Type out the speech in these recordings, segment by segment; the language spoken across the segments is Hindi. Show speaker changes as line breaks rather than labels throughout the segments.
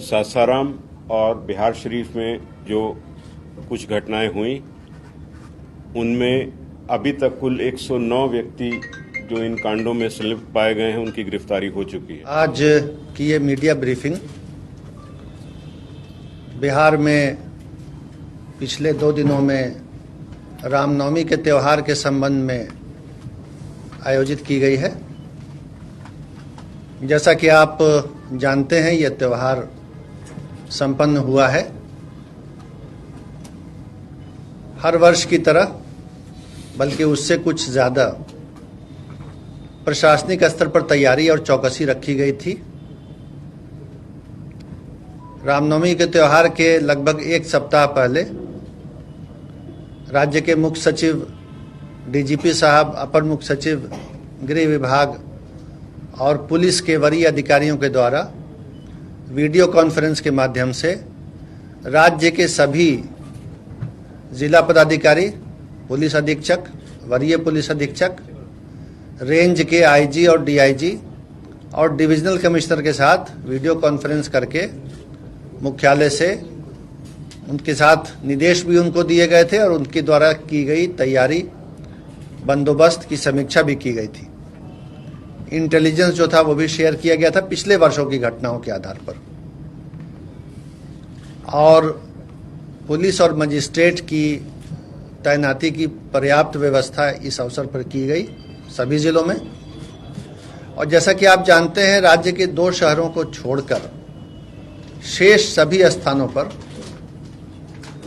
सासाराम और बिहार शरीफ में जो कुछ घटनाएं हुई उनमें अभी तक कुल 109 व्यक्ति जो इन कांडों में संलिप्त पाए गए हैं उनकी गिरफ्तारी हो चुकी है।
आज की ये मीडिया ब्रीफिंग बिहार में पिछले 2 दिनों में रामनवमी के त्यौहार के संबंध में आयोजित की गई है। जैसा कि आप जानते हैं, यह त्यौहार संपन्न हुआ है। हर वर्ष की तरह बल्कि उससे कुछ ज़्यादा प्रशासनिक स्तर पर तैयारी और चौकसी रखी गई थी। रामनवमी के त्यौहार के लगभग 1 सप्ताह पहले राज्य के मुख्य सचिव डीजीपी साहब, अपर मुख्य सचिव गृह विभाग और पुलिस के वरीय अधिकारियों के द्वारा वीडियो कॉन्फ्रेंस के माध्यम से राज्य के सभी जिला पदाधिकारी, पुलिस अधीक्षक, वरीय पुलिस अधीक्षक, रेंज के आईजी और डीआईजी और डिविजनल कमिश्नर के साथ वीडियो कॉन्फ्रेंस करके मुख्यालय से उनके साथ निर्देश भी उनको दिए गए थे और उनके द्वारा की गई तैयारी, बंदोबस्त की समीक्षा भी की गई थी। इंटेलिजेंस जो था वो भी शेयर किया गया था पिछले वर्षों की घटनाओं के आधार पर, और पुलिस और मजिस्ट्रेट की तैनाती की पर्याप्त व्यवस्था इस अवसर पर की गई सभी जिलों में। और जैसा कि आप जानते हैं, राज्य के 2 शहरों को छोड़कर शेष सभी स्थानों पर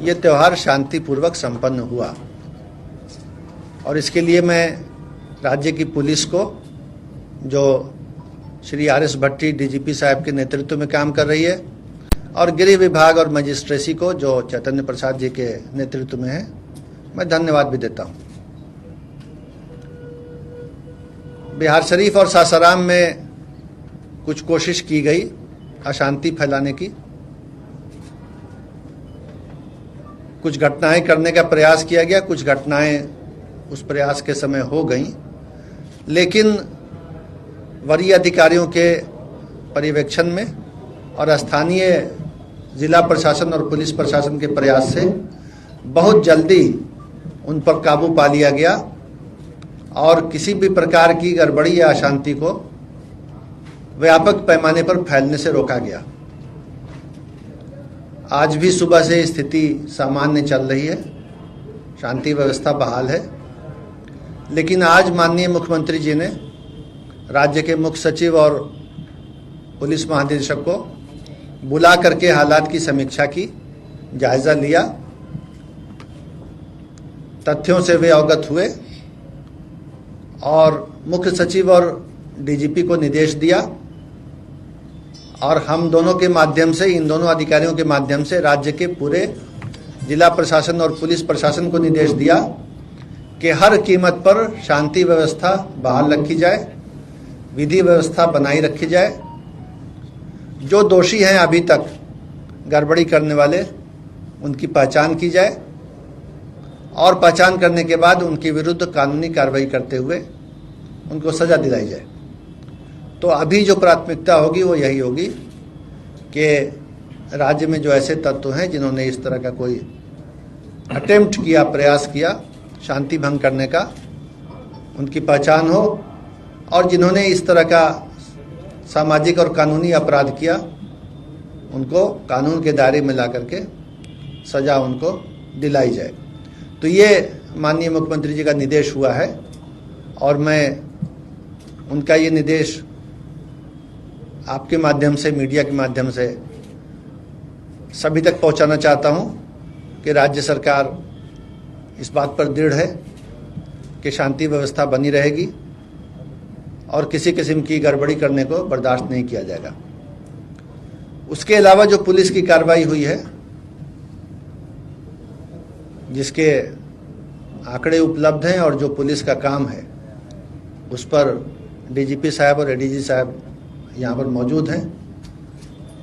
यह त्यौहार शांतिपूर्वक संपन्न हुआ। और इसके लिए मैं राज्य की पुलिस को, जो श्री आर.एस. भट्टी डीजीपी साहब के नेतृत्व में काम कर रही है, और गृह विभाग और मजिस्ट्रेसी को, जो चैतन्य प्रसाद जी के नेतृत्व में है, मैं धन्यवाद भी देता हूं। बिहार शरीफ और सासाराम में कुछ कोशिश की गई अशांति फैलाने की, कुछ घटनाएं करने का प्रयास किया गया, कुछ घटनाएं उस प्रयास के समय हो गई, लेकिन वरीय अधिकारियों के पर्यवेक्षण में और स्थानीय जिला प्रशासन और पुलिस प्रशासन के प्रयास से बहुत जल्दी उन पर काबू पा लिया गया और किसी भी प्रकार की गड़बड़ी या अशांति को व्यापक पैमाने पर फैलने से रोका गया। आज भी सुबह से स्थिति सामान्य चल रही है, शांति व्यवस्था बहाल है। लेकिन आज माननीय मुख्यमंत्री जी ने राज्य के मुख्य सचिव और पुलिस महानिदेशक को बुला करके हालात की समीक्षा की, जायजा लिया, तथ्यों से वे अवगत हुए और मुख्य सचिव और डीजीपी को निर्देश दिया, और हम दोनों के माध्यम से, इन दोनों अधिकारियों के माध्यम से राज्य के पूरे जिला प्रशासन और पुलिस प्रशासन को निर्देश दिया कि हर कीमत पर शांति व्यवस्था बहाल रखी जाए, विधि व्यवस्था बनाई रखी जाए। जो दोषी हैं अभी तक गड़बड़ी करने वाले, उनकी पहचान की जाए और पहचान करने के बाद उनके विरुद्ध कानूनी कार्रवाई करते हुए उनको सजा दिलाई जाए। तो अभी जो प्राथमिकता होगी वो यही होगी कि राज्य में जो ऐसे तत्व हैं जिन्होंने इस तरह का कोई अटेम्प्ट किया, प्रयास किया शांति भंग करने का, उनकी पहचान हो, और जिन्होंने इस तरह का सामाजिक और कानूनी अपराध किया उनको कानून के दायरे में ला करके सजा उनको दिलाई जाए। तो ये माननीय मुख्यमंत्री जी का निर्देश हुआ है और मैं उनका ये निर्देश आपके माध्यम से, मीडिया के माध्यम से सभी तक पहुंचाना चाहता हूं कि राज्य सरकार इस बात पर दृढ़ है कि शांति व्यवस्था बनी रहेगी और किसी किस्म की गड़बड़ी करने को बर्दाश्त नहीं किया जाएगा। उसके अलावा जो पुलिस की कार्रवाई हुई है, जिसके आंकड़े उपलब्ध हैं और जो पुलिस का काम है, उस पर डीजीपी साहब और एडीजी साहब यहाँ पर मौजूद हैं,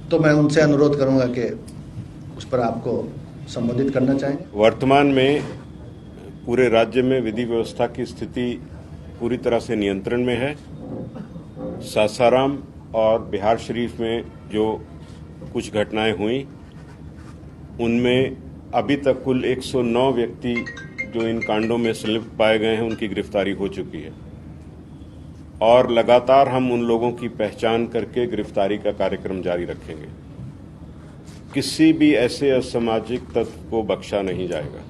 तो मैं उनसे अनुरोध करूँगा कि उस पर आपको संबोधित करना चाहेंगे।
वर्तमान में पूरे राज्य में विधि व्यवस्था की स्थिति पूरी तरह से नियंत्रण में है। सासाराम और बिहार शरीफ में जो कुछ घटनाएं हुई, उनमें अभी तक कुल 109 व्यक्ति जो इन कांडों में संलिप्त पाए गए हैं उनकी गिरफ्तारी हो चुकी है और लगातार हम उन लोगों की पहचान करके गिरफ्तारी का कार्यक्रम जारी रखेंगे। किसी भी ऐसे असामाजिक तत्व को बख्शा नहीं जाएगा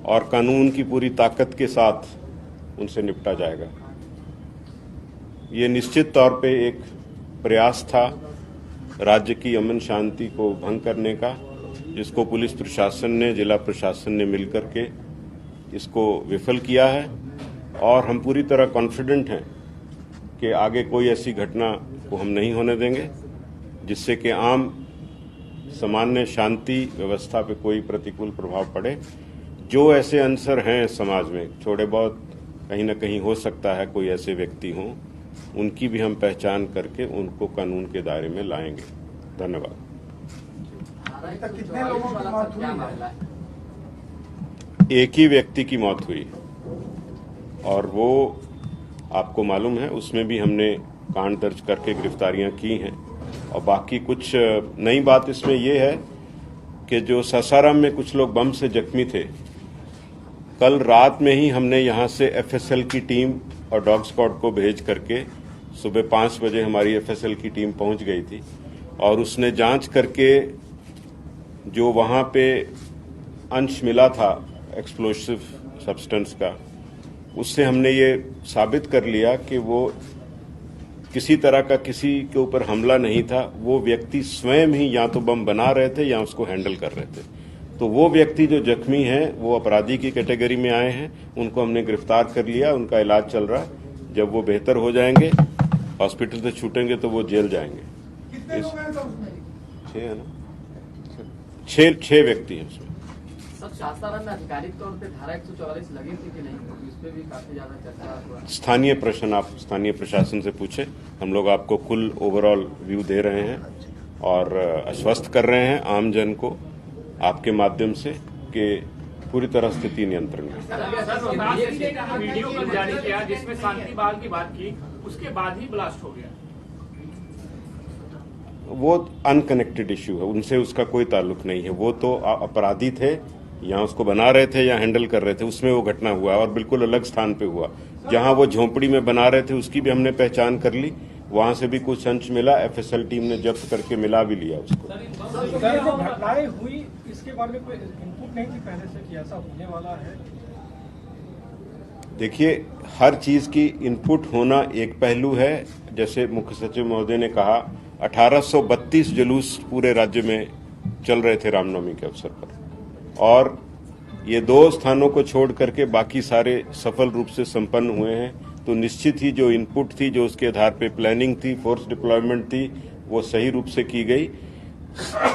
और कानून की पूरी ताकत के साथ उनसे निपटा जाएगा। ये निश्चित तौर पे एक प्रयास था राज्य की अमन शांति को भंग करने का, जिसको पुलिस प्रशासन ने, जिला प्रशासन ने मिलकर के इसको विफल किया है और हम पूरी तरह कॉन्फिडेंट हैं कि आगे कोई ऐसी घटना को हम नहीं होने देंगे जिससे कि आम सामान्य शांति व्यवस्था पे कोई प्रतिकूल प्रभाव पड़े। जो ऐसे अंसर हैं समाज में, थोड़े बहुत कहीं ना कहीं हो सकता है कोई ऐसे व्यक्ति हों, उनकी भी हम पहचान करके उनको कानून के दायरे में लाएंगे। धन्यवाद।
कितने लोगों की मौत हुई है?
एक ही व्यक्ति की मौत हुई और वो आपको मालूम है, उसमें भी हमने कांड दर्ज करके गिरफ्तारियां की हैं। और बाकी कुछ नई बात इसमें ये है कि जो सासाराम में कुछ लोग बम से जख्मी थे, कल रात में ही हमने यहां से एफएसएल की टीम और डॉग स्क्वाड को भेज करके सुबह 5 बजे हमारी एफएसएल की टीम पहुंच गई थी और उसने जांच करके जो वहां पे अंश मिला था एक्सप्लोसिव सब्सटेंस का, उससे हमने ये साबित कर लिया कि वो किसी तरह का किसी के ऊपर हमला नहीं था। वो व्यक्ति स्वयं ही या तो बम बना रहे थे या उसको हैंडल कर रहे थे। तो वो व्यक्ति जो जख्मी हैं वो अपराधी की कैटेगरी में आए हैं, उनको हमने गिरफ्तार कर लिया, उनका इलाज चल रहा है। जब वो बेहतर हो जाएंगे, हॉस्पिटल से छूटेंगे तो वो जेल जाएंगे।
कितने लोग हैं उसमें?
6 है ना, 6 व्यक्ति हैं उसमें।
सर, सासाराम में आधिकारिक तौर पे धारा 144 लगी थी कि नहीं, क्योंकि इस पे भी काफी ज्यादा चर्चा हुआ।
स्थानीय प्रश्न आप स्थानीय प्रशासन से पूछे, हम लोग आपको कुल ओवरऑल व्यू दे रहे हैं और आश्वस्त कर रहे हैं आम जन को आपके माध्यम से कि पूरी तरह स्थिति नियंत्रण में।
वीडियो कल जारी किया जिसमें शांति बहाल की बात की, उसके बाद ही ब्लास्ट हो गया।
वो अनकनेक्टेड इश्यू है, उनसे उसका कोई ताल्लुक नहीं है। वो तो अपराधी थे, या उसको बना रहे थे या हैंडल कर रहे थे, उसमें वो घटना हुआ और बिल्कुल अलग स्थान पे हुआ। जहां वो झोंपड़ी में बना रहे थे उसकी भी हमने पहचान कर ली, वहां से भी कुछ अंश मिला, एफएसएल टीम ने जब्त करके मिला भी लिया उसको।
सर, जो घटनाएं हुई इसके बारे में कोई इनपुट नहीं थी पहले से कि ऐसा होने वाला है?
देखिए, हर चीज की इनपुट होना एक पहलू है। जैसे मुख्य सचिव महोदय ने कहा, 1832 जुलूस पूरे राज्य में चल रहे थे रामनवमी के अवसर पर, और ये 2 स्थानों को छोड़ करके बाकी सारे सफल रूप से संपन्न हुए हैं। तो निश्चित ही जो इनपुट थी, जो उसके आधार पे प्लानिंग थी, फोर्स डिप्लॉयमेंट थी, वो सही रूप से की गई।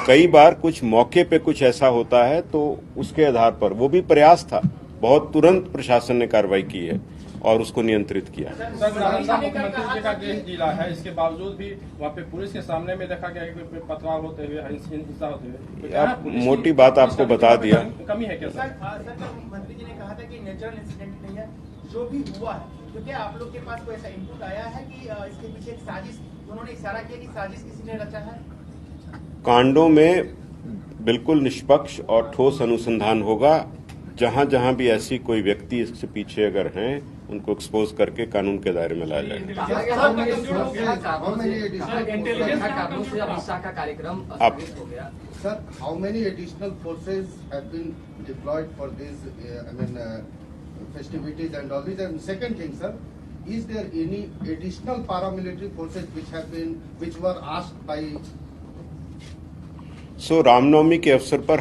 कई बार कुछ मौके पे कुछ ऐसा होता है तो उसके आधार पर, वो भी प्रयास था, बहुत तुरंत प्रशासन ने कार्रवाई की है और उसको नियंत्रित किया।
सर, नालंदा मुख्यमंत्री जी का गृह जिला है, इसके बावजूद भी वहाँ पे पुलिस के सामने में देखा गया कि पथराव होते हुए, हिंसा होते हुए।
आप मोटी बात आपको बता दिया।
कमी है क्या सर?
मंत्री जी ने कहा था कि नेचुरल इंसिडेंट नहीं है, जो भी हुआ है, तो क्या आप लोग के पास कोई ऐसा इनपुट आया है कि इसके पीछे एक साजिश, उन्होंने इशारा किया कि साजिश किसी ने रचा है?
कांडों में बिल्कुल निष्पक्ष और ठोस अनुसंधान होगा। जहां जहां भी ऐसी कोई व्यक्ति इससे पीछे अगर हैं, उनको एक्सपोज करके कानून के दायरे में लाया जाएगा।
Sir, how many additional forces have been deployed for these, festivities and all this? And second thing, sir, is there any additional paramilitary forces which were asked by?
सो रामनवमी के अवसर पर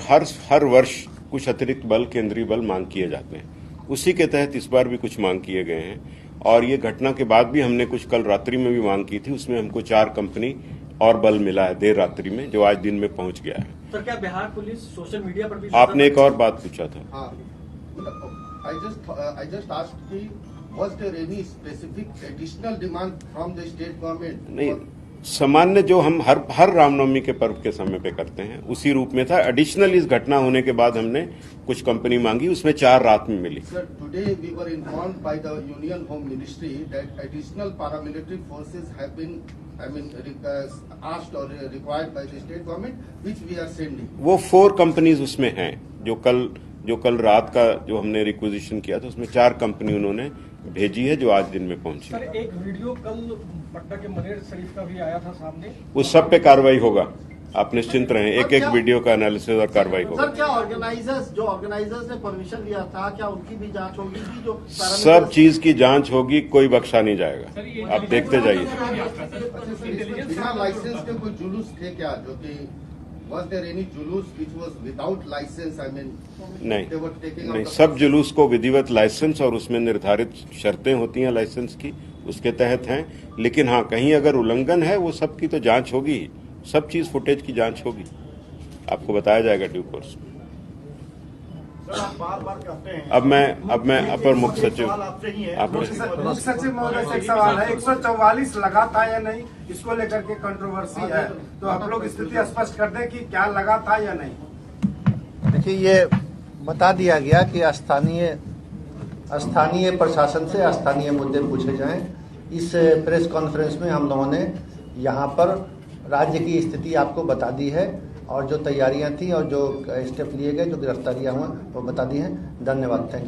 हर वर्ष कुछ अतिरिक्त बल, केंद्रीय बल मांग किए जाते हैं। उसी के तहत इस बार भी कुछ मांग किए गए हैं और ये घटना के बाद भी हमने कुछ कल रात्रि में भी मांग की थी। उसमें हमको 4 कंपनी और बल मिला है देर रात्रि में, जो आज दिन में पहुंच गया है।
सर, क्या बिहार पुलिस सोशल मीडिया पर भी?
आपने एक और बात पूछा था।
हाँ, I just asked कि was there any specific additional demand from the state government?
नहीं, सामान्य जो हम हर रामनवमी के पर्व के समय पे करते हैं उसी रूप में था। एडिशनल इस घटना होने के बाद हमने कुछ कंपनी मांगी, उसमें 4 रात में मिली।
Sir, today we were informed by the Union Home Ministry that additional paramilitary forces have been, asked or required by the state government, which we are sending.
वो 4 कंपनीज उसमें हैं जो कल रात का जो हमने रिक्विजिशन किया था उसमें 4 कंपनी उन्होंने भेजी है जो आज दिन में पहुंची।
सर, एक वीडियो कल पटना के मनेर शरीफ का भी आया था सामने,
उस सब पे कार्रवाई होगा, आप निश्चिंत रहें। एक वीडियो का एनालिसिस और कार्रवाई होगा।
सर, क्या ऑर्गेनाइजर्स ने परमिशन लिया था, क्या उनकी भी जांच होगी कि जो
सब चीज की जांच होगी, कोई बख्शा नहीं जाएगा, आप देखते जाइए।
बिना लाइसेंस के कोई जुलूस थे क्या, जो कि was there any जुलूस which was without license? नहीं,
सब जुलूस को विधिवत लाइसेंस और उसमें निर्धारित शर्तें होती हैं लाइसेंस की, उसके तहत हैं। लेकिन हाँ, कहीं अगर उल्लंघन है वो सब की तो जांच होगी, सब चीज फुटेज की जांच होगी, आपको बताया जाएगा ड्यू कोर्स। अब मैं अपर मुख्य सचिव
मुख्य सचिव महोदय से एक सवाल है, 144 लगा था या नहीं, इसको लेकर के कंट्रोवर्सी है, तो आप लोग स्थिति स्पष्ट कर दें कि क्या लगा था या नहीं।
देखिए, ये बता दिया गया कि स्थानीय प्रशासन से स्थानीय मुद्दे पूछे जाएं। इस प्रेस कॉन्फ्रेंस में हम लोगों ने यहाँ पर राज्य की स्थिति आपको बता दी है और जो तैयारियां थी और जो स्टेप लिए गए, जो गिरफ्तारियां हुआ वो बता दी हैं। धन्यवाद, थैंक यू।